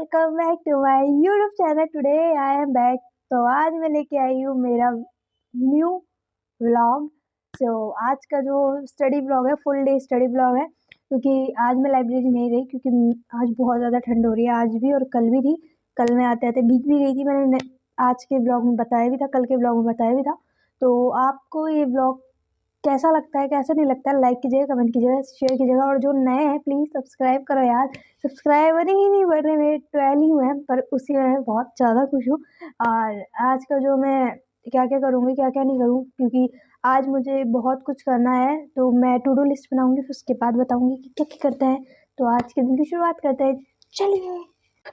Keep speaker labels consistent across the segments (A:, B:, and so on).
A: Welcome back to my YouTube channel. Today I am back. तो आज मैं लेके आई हूँ मेरा न्यू व्लॉग। आज का जो स्टडी व्लॉग है फुल डे स्टडी व्लॉग है, क्योंकि आज मैं लाइब्रेरी नहीं गई क्योंकि आज बहुत ज़्यादा ठंड हो रही है। आज भी और कल भी थी। कल मैं आते आते भीग भी गई थी। मैंने आज के ब्लॉग में बताया भी था, कल के ब्लॉग में बताया भी था। तो आपको ये ब्लॉग कैसा लगता है, कैसा नहीं लगता है, लाइक कीजिएगा, कमेंट कीजिएगा, शेयर कीजिएगा। और जो नए हैं प्लीज़ सब्सक्राइब करो यार। सब्सक्राइबर ही नहीं बढ़ रहे, मेरे 12 ही हुए हैं, पर उसी में मैं बहुत ज़्यादा खुश हूँ। और आज का जो मैं क्या क्या करूँगी, क्या क्या नहीं करूँ, क्योंकि आज मुझे बहुत कुछ करना है। तो मैं टू डू लिस्ट बनाऊँगी, फिर उसके बाद बताऊँगी कि क्या क्या करते हैं। तो आज के दिन की शुरुआत करते हैं, चलिए।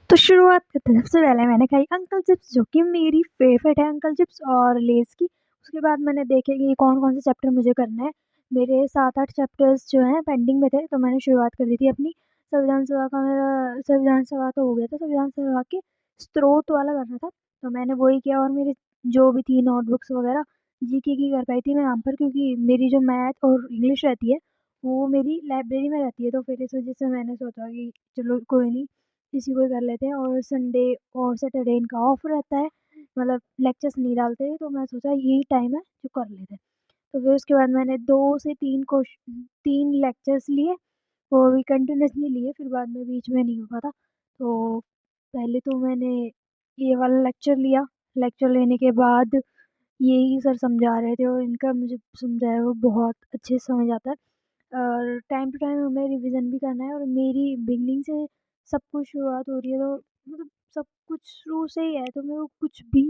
A: तो शुरुआत करते हैं। सबसे पहले मैंने खाई अंकल चिप्स, जो कि मेरी फेवरेट है, अंकल चिप्स और लेस की। उसके बाद मैंने देखे कि कौन कौन से चैप्टर मुझे करना है। मेरे 7-8 चैप्टर्स जो हैं पेंडिंग में थे, तो मैंने शुरुआत कर दी थी अपनी। संविधान सभा का मेरा संविधान सभा तो हो गया था, संविधान सभा के स्रोत वाला करना था, तो मैंने वही किया। और मेरी जो भी थी नोटबुक्स वगैरह जीके की कर पाई थी मैं यहाँ पर, क्योंकि मेरी जो मैथ और इंग्लिश रहती है वो मेरी लाइब्रेरी में रहती है। तो फिर इस वजह से मैंने सोचा कि चलो कोई नहीं, इसी को ही कर लेते हैं। और संडे और सैटरडे इनका ऑफ रहता है, मतलब लेक्चर्स नहीं डालते, तो मैं सोचा यही टाइम है जो कर लेते हैं। तो फिर उसके बाद मैंने 2 से 3 लेक्चर्स लिए, वो भी कंटिन्यूअसली लिए, फिर बाद में बीच में नहीं हो पाता। तो पहले तो मैंने ये वाला लेक्चर लिया। लेक्चर लेने के बाद यही सर समझा रहे थे, और इनका मुझे समझाया वो बहुत अच्छे से समझ आता है। और टाइम टू टाइम हमें रिवीजन भी करना है। और मेरी बिगनिंग से सब कुछ शुरुआत हो रही है, तो मतलब सब कुछ शुरू से ही है, तो मेरे को कुछ भी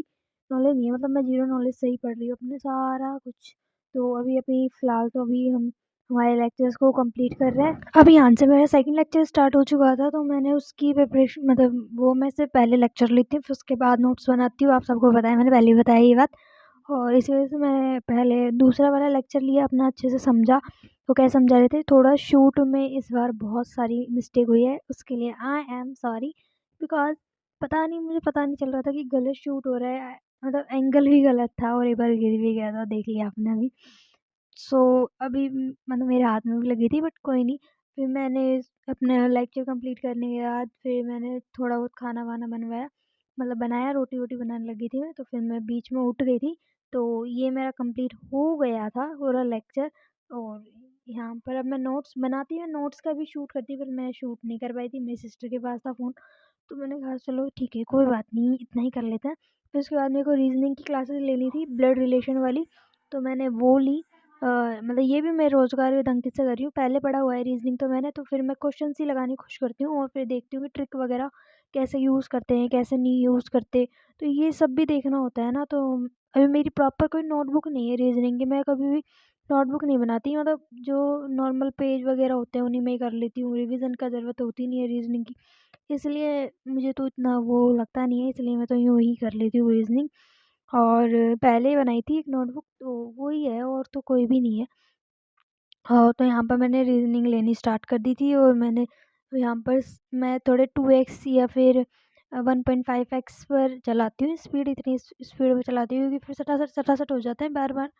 A: नॉलेज नहीं है। मतलब मैं जीरो नॉलेज से ही पढ़ रही हूँ अपने सारा कुछ। तो अभी फ़िलहाल तो अभी हम हमारे लेक्चर्स को कंप्लीट कर रहे हैं। अभी यहाँ से मेरा सेकंड लेक्चर स्टार्ट हो चुका था, तो मैंने उसकी प्रिपरेशन, मतलब वो मैं सिर्फ पहले लेक्चर लेती हूँ, फिर उसके बाद नोट्स बनाती हूँ। आप सबको पता है, मैंने पहले ही बताया ये बात। और इसी वजह से मैंने पहले दूसरा वाला लेक्चर लिया, अपना अच्छे से समझा। तो क्या समझा रहे थे, थोड़ा शूट में इस बार बहुत सारी मिस्टेक हुई है, उसके लिए आई एम सॉरी। बिकॉज मुझे पता नहीं चल रहा था कि गलत शूट हो रहा है, मतलब एंगल भी गलत था, और एक बार गिर भी गया था, देख लिया आपने अभी। सो अभी मतलब मेरे हाथ में भी लगी थी, बट कोई नहीं। फिर मैंने अपना लेक्चर कंप्लीट करने के बाद फिर मैंने थोड़ा बहुत खाना वाना बनवाया, मतलब बनाया, रोटी वोटी बनाने लगी थी मैं। तो फिर मैं बीच में उठ गई थी। तो ये मेरा कंप्लीट हो गया था पूरा लेक्चर। और यहाँ पर अब मैं नोट्स बनाती हूँ, नोट्स का भी शूट करती, पर मैं शूट नहीं कर पाई थी, मेरी सिस्टर के पास था फ़ोन। तो मैंने कहा चलो ठीक है, कोई बात नहीं, इतना ही कर लेते हैं। फिर उसके बाद मेरे को रीजनिंग की क्लासेस लेनी थी, ब्लड रिलेशन वाली, तो मैंने वो ली। मतलब ये भी मैं रोज़गार विद अंकित से कर रही हूँ, पहले पढ़ा हुआ है रीजनिंग तो मैंने। तो फिर मैं क्वेश्चंस ही लगाने की कोशिश करती हूँ, और फिर देखती हूँ कि ट्रिक वगैरह कैसे यूज़ करते हैं, कैसे नहीं यूज़ करते। तो ये सब भी देखना होता है ना। तो अभी मेरी प्रॉपर कोई नोटबुक नहीं है रीजनिंग की, मैं कभी भी नोटबुक नहीं बनाती, मतलब जो नॉर्मल पेज वगैरह होते हैं उन्हीं में ही कर लेती हूँ। रिवीजन का ज़रूरत होती नहीं है रीजनिंग की, इसलिए मुझे तो इतना वो लगता नहीं है, इसलिए मैं तो यूँ ही कर लेती हूँ रीजनिंग। और पहले ही बनाई थी एक नोटबुक, तो वो ही है, और तो कोई भी नहीं है। तो यहाँ पर मैंने रीजनिंग लेनी स्टार्ट कर दी थी, और मैंने यहाँ पर मैं थोड़े 2x या फिर 1.5x पर चलाती हूँ स्पीड, इतनी स्पीड में चलाती हूँ क्योंकि फिर सटासट हो जाता है बार बार।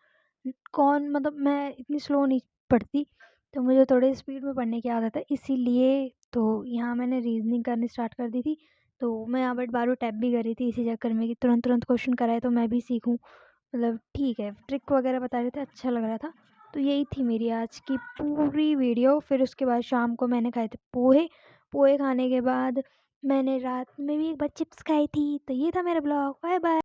A: कौन, मतलब मैं इतनी स्लो नहीं पढ़ती, तो मुझे थोड़ी स्पीड में पढ़ने की आदत है, इसीलिए तो यहाँ मैंने रीजनिंग करनी स्टार्ट कर दी थी। तो मैं यहाँ पर बार टैप भी कर रही थी इसी चक्कर में कि तुरंत तुरंत क्वेश्चन कराए तो मैं भी सीखूँ। मतलब ठीक है, ट्रिक वगैरह बता रहे थे, अच्छा लग रहा था। तो यही थी मेरी आज की पूरी वीडियो। फिर उसके बाद शाम को मैंने खाए थे पोहे। पोहे खाने के बाद मैंने रात में भी एक बार चिप्स खाई थी। तो ये था मेरा ब्लॉग। Bye bye.